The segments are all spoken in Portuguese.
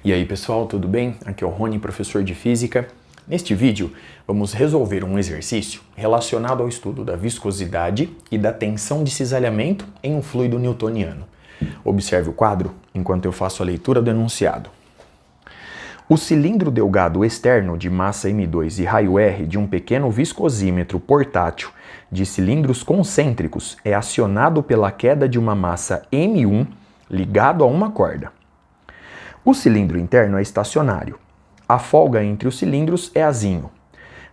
E aí pessoal, tudo bem? Aqui é o Rony, professor de Física. Neste vídeo, vamos resolver um exercício relacionado ao estudo da viscosidade e da tensão de cisalhamento em um fluido newtoniano. Observe o quadro enquanto eu faço a leitura do enunciado. O cilindro delgado externo de massa M2 e raio R de um pequeno viscosímetro portátil de cilindros concêntricos é acionado pela queda de uma massa M1 ligado a uma corda. O cilindro interno é estacionário. A folga entre os cilindros é azinho.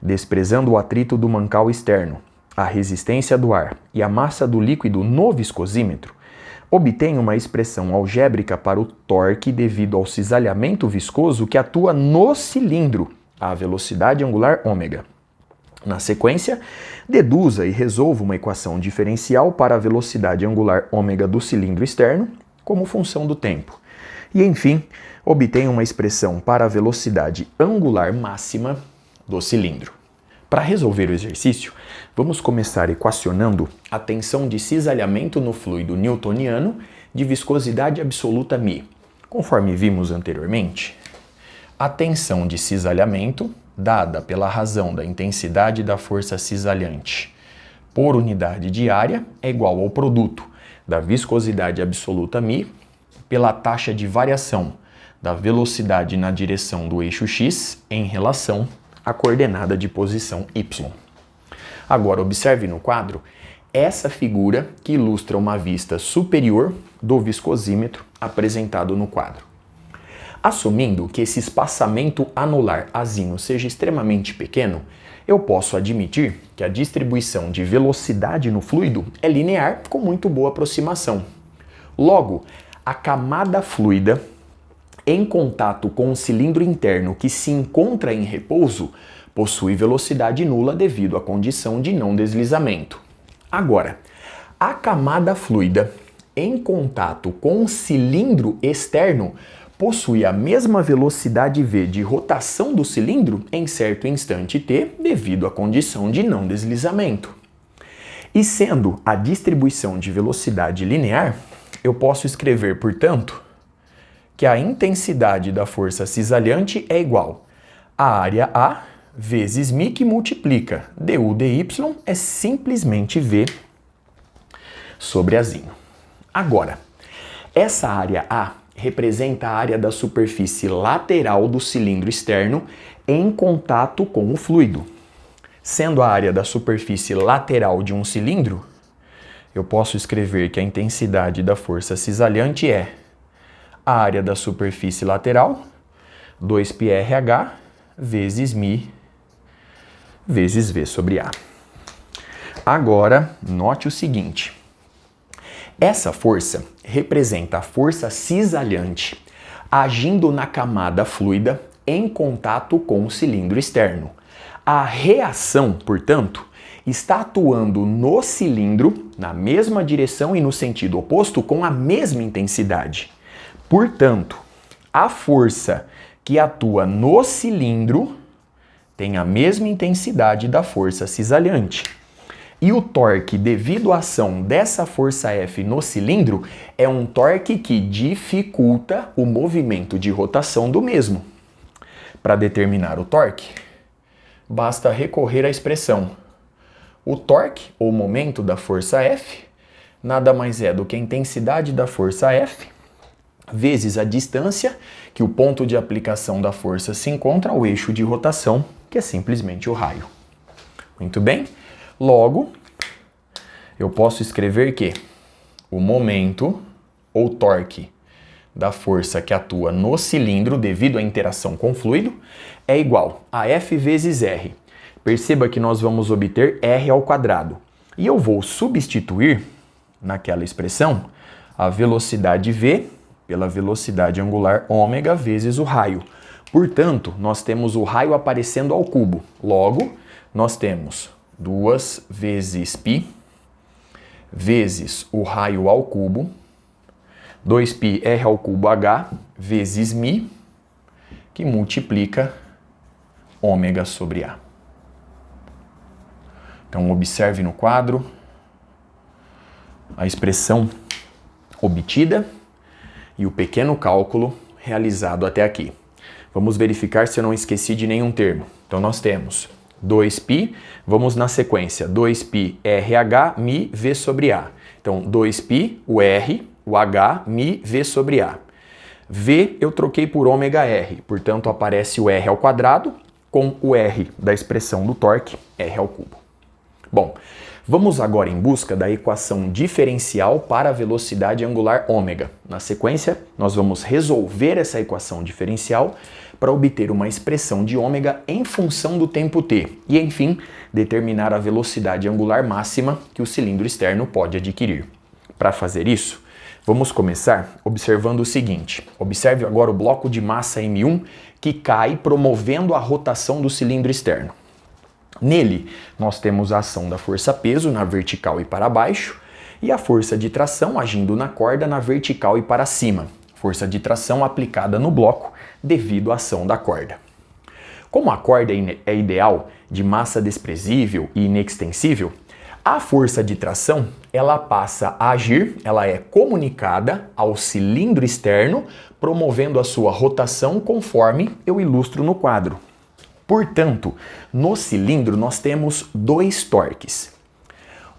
Desprezando o atrito do mancal externo, a resistência do ar e a massa do líquido no viscosímetro, obtém uma expressão algébrica para o torque devido ao cisalhamento viscoso que atua no cilindro, à velocidade angular ômega. Na sequência, deduza e resolva uma equação diferencial para a velocidade angular ômega do cilindro externo como função do tempo. E, enfim, obtenha uma expressão para a velocidade angular máxima do cilindro. Para resolver o exercício, vamos começar equacionando a tensão de cisalhamento no fluido newtoniano de viscosidade absoluta μ. Conforme vimos anteriormente, a tensão de cisalhamento, dada pela razão da intensidade da força cisalhante por unidade de área, é igual ao produto da viscosidade absoluta μ pela taxa de variação da velocidade na direção do eixo x em relação à coordenada de posição y. Agora observe no quadro essa figura que ilustra uma vista superior do viscosímetro apresentado no quadro. Assumindo que esse espaçamento anular azinho seja extremamente pequeno, eu posso admitir que a distribuição de velocidade no fluido é linear com muito boa aproximação. Logo, a camada fluida em contato com o cilindro interno que se encontra em repouso possui velocidade nula devido à condição de não deslizamento. Agora, a camada fluida em contato com o cilindro externo possui a mesma velocidade v de rotação do cilindro em certo instante t devido à condição de não deslizamento. E sendo a distribuição de velocidade linear, eu posso escrever, portanto, que a intensidade da força cisalhante é igual a área A vezes μ que multiplica du dy é simplesmente V sobre azinho. Agora, essa área A representa a área da superfície lateral do cilindro externo em contato com o fluido. Sendo a área da superfície lateral de um cilindro, eu posso escrever que a intensidade da força cisalhante é a área da superfície lateral, 2πrh, vezes μ, vezes V sobre A. Agora, note o seguinte. Essa força representa a força cisalhante agindo na camada fluida em contato com o cilindro externo. A reação, portanto, está atuando no cilindro na mesma direção e no sentido oposto com a mesma intensidade. Portanto, a força que atua no cilindro tem a mesma intensidade da força cisalhante. E o torque devido à ação dessa força F no cilindro é um torque que dificulta o movimento de rotação do mesmo. Para determinar o torque, basta recorrer à expressão. O torque, ou momento da força F, nada mais é do que a intensidade da força F vezes a distância que o ponto de aplicação da força se encontra ao eixo de rotação, que é simplesmente o raio. Muito bem? Logo, eu posso escrever que o momento ou torque da força que atua no cilindro devido à interação com o fluido é igual a F vezes R. Perceba que nós vamos obter R ao quadrado. E eu vou substituir naquela expressão a velocidade V pela velocidade angular ômega vezes o raio. Portanto, nós temos o raio aparecendo ao cubo. Logo, nós temos 2 vezes π vezes o raio ao cubo, 2π r ao cubo h vezes μ, que multiplica ômega sobre A. Então, observe no quadro a expressão obtida e o pequeno cálculo realizado até aqui. Vamos verificar se eu não esqueci de nenhum termo. Então nós temos 2π, vamos na sequência, 2π RH mi V sobre A. Então 2π, o R, o H, mi V sobre A. V eu troquei por ômega R, portanto aparece o R ao quadrado com o R da expressão do torque, R ao cubo. Bom, vamos agora em busca da equação diferencial para a velocidade angular ômega. Na sequência, nós vamos resolver essa equação diferencial para obter uma expressão de ômega em função do tempo t e, enfim, determinar a velocidade angular máxima que o cilindro externo pode adquirir. Para fazer isso, vamos começar observando o seguinte. Observe agora o bloco de massa M1 que cai promovendo a rotação do cilindro externo. Nele, nós temos a ação da força-peso na vertical e para baixo e a força de tração agindo na corda na vertical e para cima. Força de tração aplicada no bloco devido à ação da corda. Como a corda é ideal, de massa desprezível e inextensível, a força de tração ela passa a agir, ela é comunicada ao cilindro externo, promovendo a sua rotação conforme eu ilustro no quadro. Portanto, no cilindro nós temos dois torques.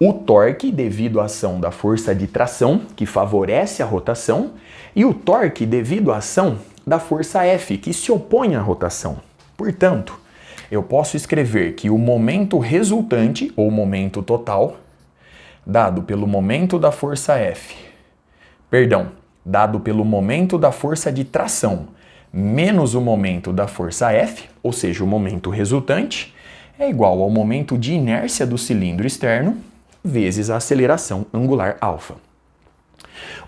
O torque devido à ação da força de tração, que favorece a rotação, e o torque devido à ação da força F, que se opõe à rotação. Portanto, eu posso escrever que o momento resultante, ou momento total, dado pelo momento da força F, dado pelo momento da força de tração, menos o momento da força F, ou seja, o momento resultante, é igual ao momento de inércia do cilindro externo vezes a aceleração angular alfa.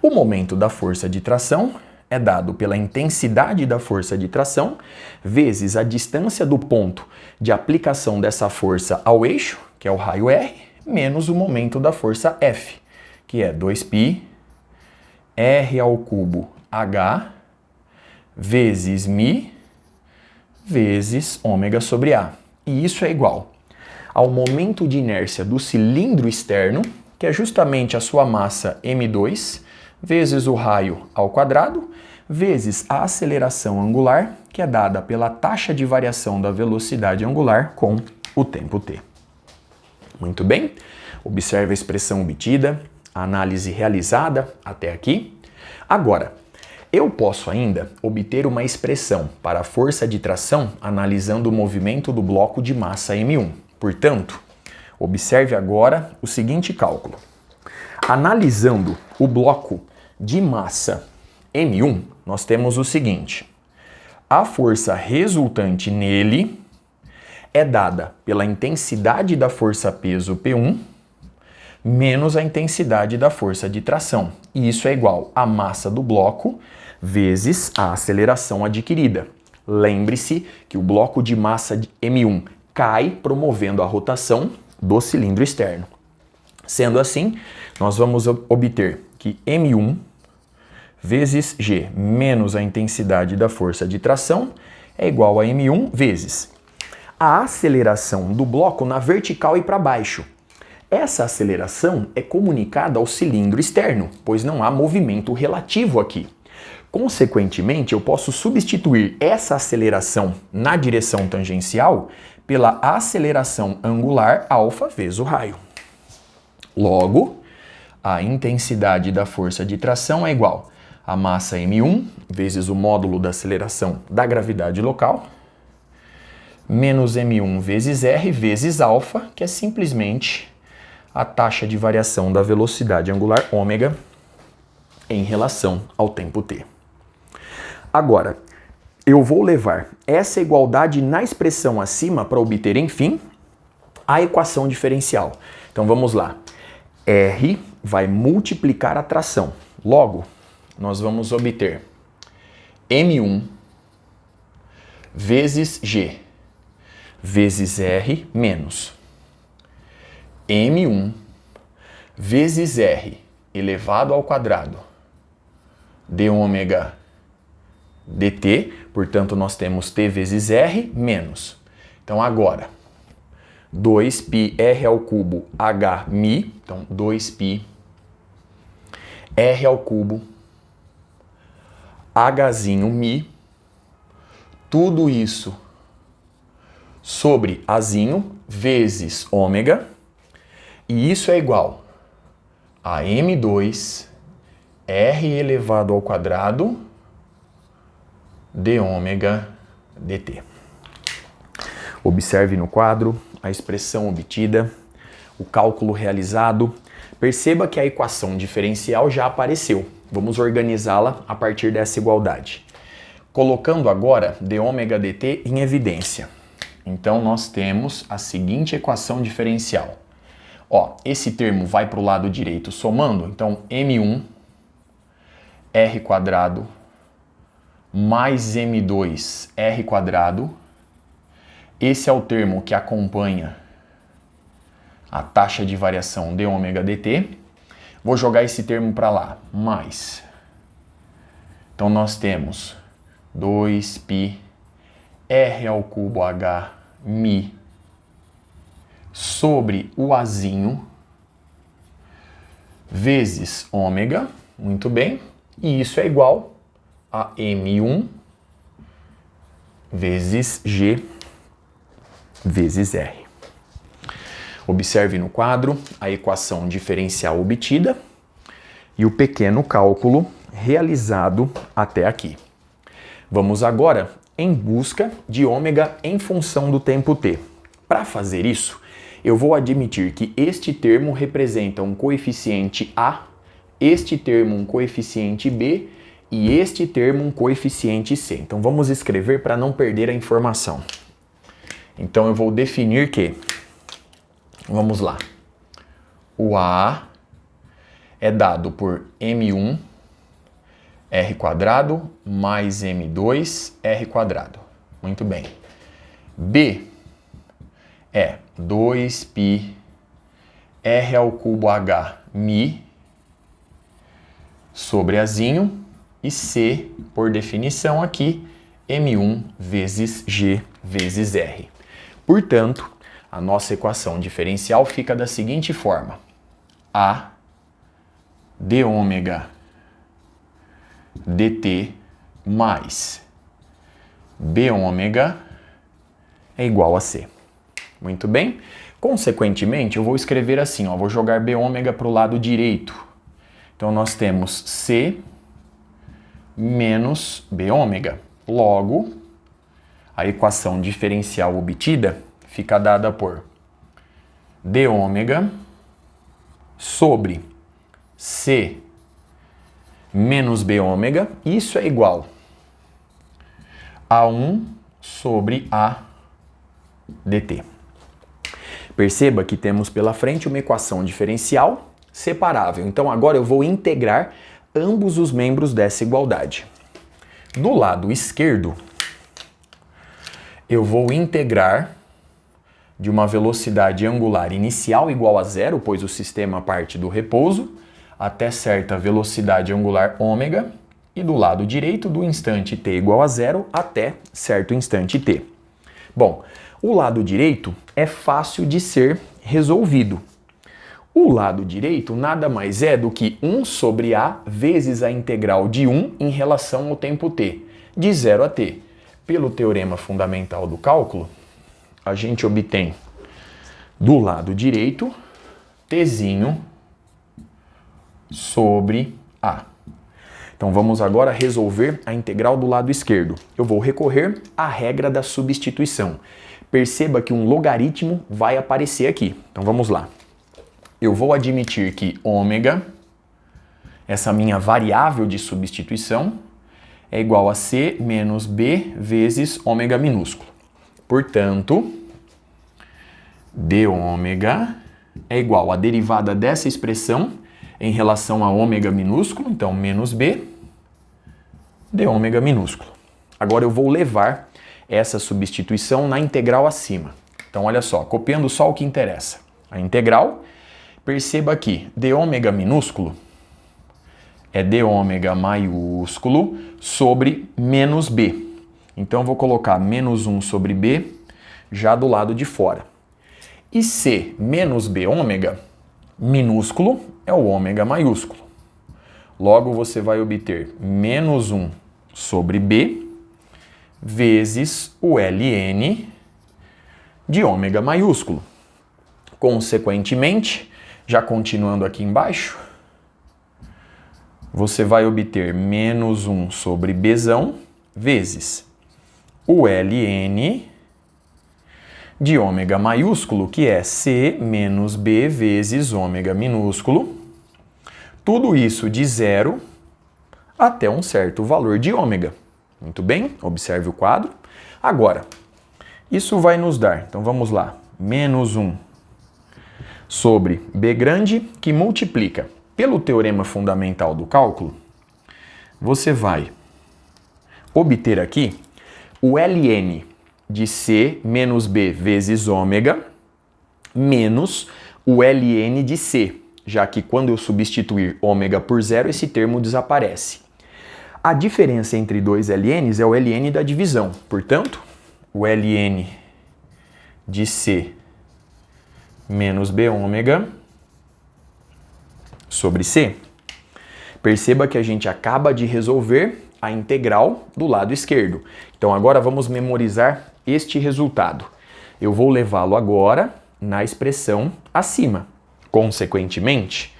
O momento da força de tração é dado pela intensidade da força de tração vezes a distância do ponto de aplicação dessa força ao eixo, que é o raio R, menos o momento da força F, que é 2π R ao cubo H vezes mi vezes ômega sobre A. E isso é igual ao momento de inércia do cilindro externo, que é justamente a sua massa m2, vezes o raio ao quadrado, vezes a aceleração angular, que é dada pela taxa de variação da velocidade angular com o tempo t. Muito bem, observe a expressão obtida, a análise realizada até aqui. Agora, eu posso ainda obter uma expressão para a força de tração analisando o movimento do bloco de massa M1. Portanto, observe agora o seguinte cálculo. Analisando o bloco de massa M1, nós temos o seguinte. A força resultante nele é dada pela intensidade da força-peso P1 menos a intensidade da força de tração. E isso é igual à massa do bloco vezes a aceleração adquirida. Lembre-se que o bloco de massa de M1 cai promovendo a rotação do cilindro externo. Sendo assim, nós vamos obter que M1 vezes G menos a intensidade da força de tração é igual a M1 vezes a aceleração do bloco na vertical e para baixo. Essa aceleração é comunicada ao cilindro externo, pois não há movimento relativo aqui. Consequentemente, eu posso substituir essa aceleração na direção tangencial pela aceleração angular alfa vezes o raio. Logo, a intensidade da força de tração é igual a massa M1 vezes o módulo da aceleração da gravidade local, menos M1 vezes R vezes alfa, que é simplesmente a taxa de variação da velocidade angular ômega em relação ao tempo t. Agora, eu vou levar essa igualdade na expressão acima para obter, enfim, a equação diferencial. Então vamos lá. R vai multiplicar a tração. Logo, nós vamos obter M1 vezes G vezes R menos M1 vezes R elevado ao quadrado de ômega dt, portanto nós temos t vezes r menos. Então agora, 2π r ao cubo h mi, então 2π r ao cubo Hzinho mi, tudo isso sobre Azinho vezes ômega, e isso é igual a M2 R elevado ao quadrado de ômega dt. Observe no quadro a expressão obtida, o cálculo realizado. Perceba que a equação diferencial já apareceu. Vamos organizá-la a partir dessa igualdade. Colocando agora d ômega dt em evidência. Então nós temos a seguinte equação diferencial. Ó, esse termo vai para o lado direito somando, então m1 r quadrado mais m2 r quadrado. Esse é o termo que acompanha a taxa de variação de ômega dt. Vou jogar esse termo para lá, mais. Então nós temos 2π r ao cubo h mi sobre o azinho vezes ômega, muito bem, e isso é igual a m1 vezes g vezes r. Observe no quadro a equação diferencial obtida e o pequeno cálculo realizado até aqui. Vamos agora em busca de ômega em função do tempo t. Para fazer isso, eu vou admitir que este termo representa um coeficiente a, este termo um coeficiente b e este termo um coeficiente c. Então vamos escrever para não perder a informação. Então eu vou definir que, vamos lá, o a é dado por m1 r quadrado mais m2 r quadrado. Muito bem. B é 2π r ao cubo h mi sobre azinho e C, por definição aqui, m1 vezes g vezes r. Portanto, a nossa equação diferencial fica da seguinte forma. A d ômega dt mais b ômega é igual a C. Muito bem? Consequentemente, eu vou escrever assim, ó, vou jogar b ômega para o lado direito. Então, nós temos C menos b ômega. Logo, a equação diferencial obtida fica dada por d ômega sobre C menos b ômega. Isso é igual a 1 sobre a dt. Perceba que temos pela frente uma equação diferencial separável. Então agora eu vou integrar ambos os membros dessa igualdade. Do lado esquerdo, eu vou integrar de uma velocidade angular inicial igual a zero, pois o sistema parte do repouso, até certa velocidade angular ômega, e do lado direito do instante t igual a zero até certo instante t. Bom, o lado direito é fácil de ser resolvido. O lado direito nada mais é do que 1 sobre a vezes a integral de 1 em relação ao tempo t, de 0 a t. Pelo teorema fundamental do cálculo, a gente obtém do lado direito tzinho sobre a. Então vamos agora resolver a integral do lado esquerdo. Eu vou recorrer à regra da substituição. Perceba que um logaritmo vai aparecer aqui. Então vamos lá. Eu vou admitir que ômega, essa minha variável de substituição, é igual a C menos B vezes ômega minúsculo. Portanto, d ômega é igual à derivada dessa expressão em relação a ômega minúsculo, então menos B, d ômega minúsculo. Agora eu vou levar essa substituição na integral acima. Então olha só, copiando só o que interessa. A integral, perceba que d ômega minúsculo é d ômega maiúsculo sobre menos b. Então eu vou colocar menos 1 sobre b já do lado de fora. E c menos b ômega minúsculo é o ômega maiúsculo. Logo você vai obter menos 1 sobre B vezes o ln de ômega maiúsculo. Consequentemente, já continuando aqui embaixo, você vai obter menos 1 sobre Bzão vezes o ln de ômega maiúsculo, que é C menos B vezes ômega minúsculo. Tudo isso de 0 até um certo valor de ômega. Muito bem, observe o quadro. Agora, isso vai nos dar, então vamos lá, menos 1 sobre B grande, que multiplica. Pelo teorema fundamental do cálculo, você vai obter aqui o ln de C menos B vezes ômega menos o ln de C, já que quando eu substituir ômega por 0, esse termo desaparece. A diferença entre dois ln's é o ln da divisão. Portanto, o ln de C menos B ômega sobre C. Perceba que a gente acaba de resolver a integral do lado esquerdo. Então agora vamos memorizar este resultado. Eu vou levá-lo agora na expressão acima. Consequentemente,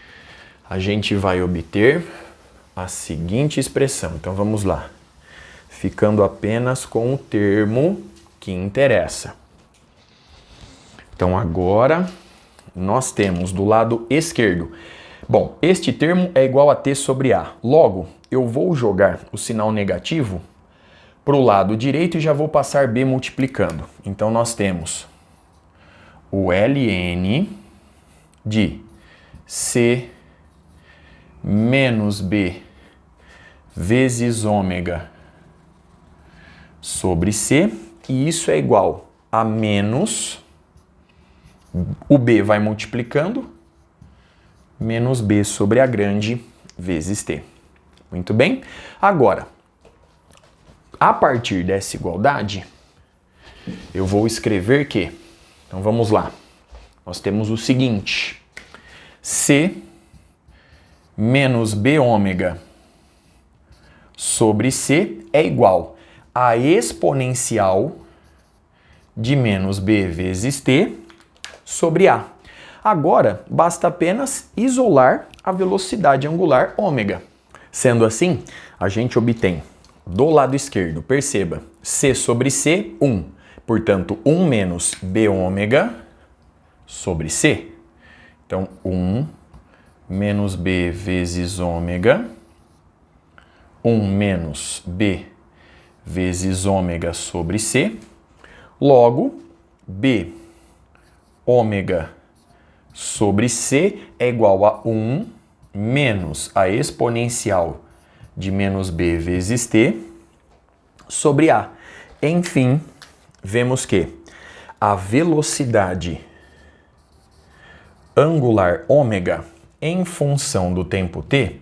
a gente vai obter a seguinte expressão. Então vamos lá. Ficando apenas com o termo que interessa. Então agora nós temos do lado esquerdo. Bom, este termo é igual a T sobre A. Logo, eu vou jogar o sinal negativo para o lado direito e já vou passar B multiplicando. Então nós temos o ln de C menos B vezes ômega sobre C, e isso é igual a menos, o B vai multiplicando, menos B sobre A grande vezes T. Muito bem? Agora, a partir dessa igualdade, eu vou escrever que, então vamos lá, nós temos o seguinte, C menos B ômega sobre C é igual a exponencial de menos B vezes T sobre A. Agora, basta apenas isolar a velocidade angular ômega. Sendo assim, a gente obtém do lado esquerdo, perceba, C sobre C, 1. Portanto, 1 menos B ômega sobre C. Então, 1 menos B vezes ômega, 1 menos B vezes ômega sobre C. Logo, B ômega sobre C é igual a 1 menos a exponencial de menos B vezes T sobre A. Enfim, vemos que a velocidade angular ômega em função do tempo t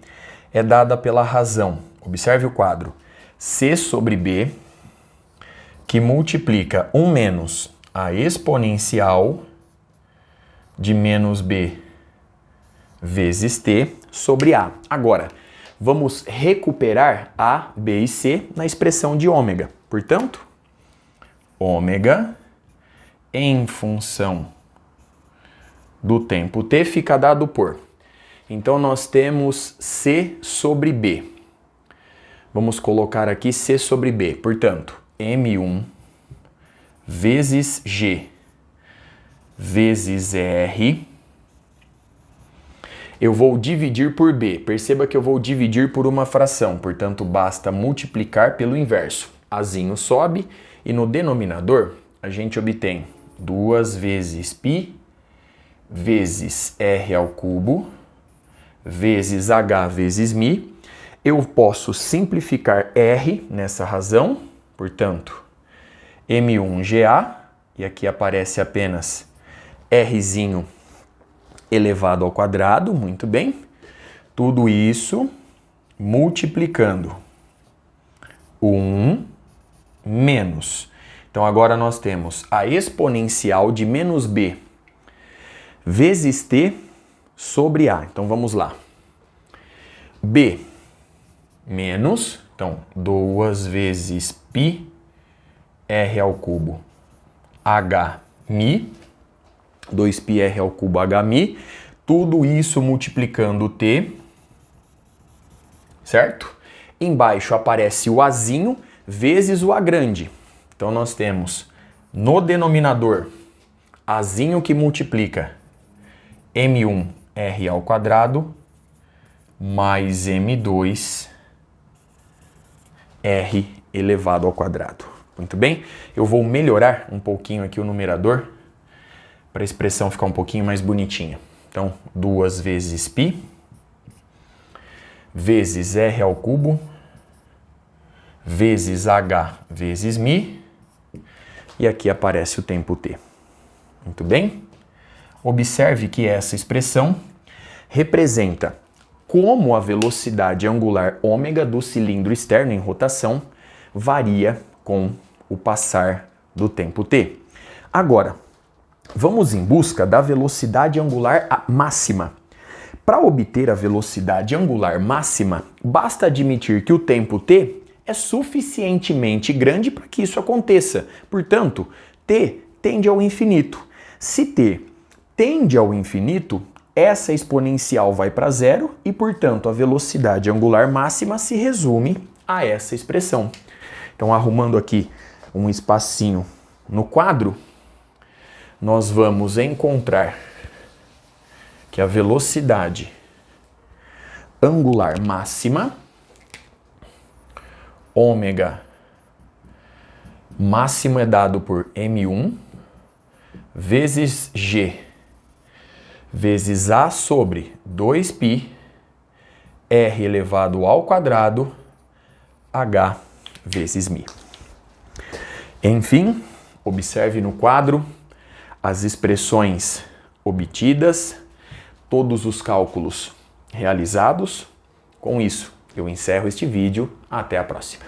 é dada pela razão, observe o quadro, C sobre B, que multiplica 1 menos a exponencial de menos B vezes T sobre A. Agora, vamos recuperar A, B e C na expressão de ômega. Portanto, ômega em função do tempo t fica dado por. Então, nós temos C sobre B. Vamos colocar aqui C sobre B. Portanto, M1 vezes G vezes R. Eu vou dividir por B. Perceba que eu vou dividir por uma fração. Portanto, basta multiplicar pelo inverso. Azinho sobe e no denominador a gente obtém 2 vezes π vezes R ao cubo vezes H vezes μ. Eu posso simplificar R nessa razão, portanto, M1GA, e aqui aparece apenas Rzinho elevado ao quadrado, muito bem. Tudo isso multiplicando 1 menos. Então agora nós temos a exponencial de menos B vezes T sobre A. Então vamos lá. B menos, então 2 vezes π r ao cubo h mi, 2π r ao cubo h mi, tudo isso multiplicando t, certo? Embaixo aparece o azinho vezes o a grande. Então nós temos no denominador azinho que multiplica m1 r ao quadrado mais m2 r elevado ao quadrado. Muito bem? Eu vou melhorar um pouquinho aqui o numerador para a expressão ficar um pouquinho mais bonitinha. Então, 2 vezes π vezes r ao cubo vezes h vezes mi, e aqui aparece o tempo t. Muito bem? Observe que essa expressão representa como a velocidade angular ômega do cilindro externo em rotação varia com o passar do tempo t. Agora, vamos em busca da velocidade angular máxima. Para obter a velocidade angular máxima, basta admitir que o tempo t é suficientemente grande para que isso aconteça. Portanto, t tende ao infinito. Se t tende ao infinito, essa exponencial vai para zero e, portanto, a velocidade angular máxima se resume a essa expressão. Então, arrumando aqui um espacinho no quadro, nós vamos encontrar que a velocidade angular máxima, ômega máximo é dado por m1 vezes g vezes a sobre 2π r elevado ao quadrado h vezes mi. Enfim, observe no quadro as expressões obtidas, todos os cálculos realizados. Com isso, eu encerro este vídeo. Até a próxima.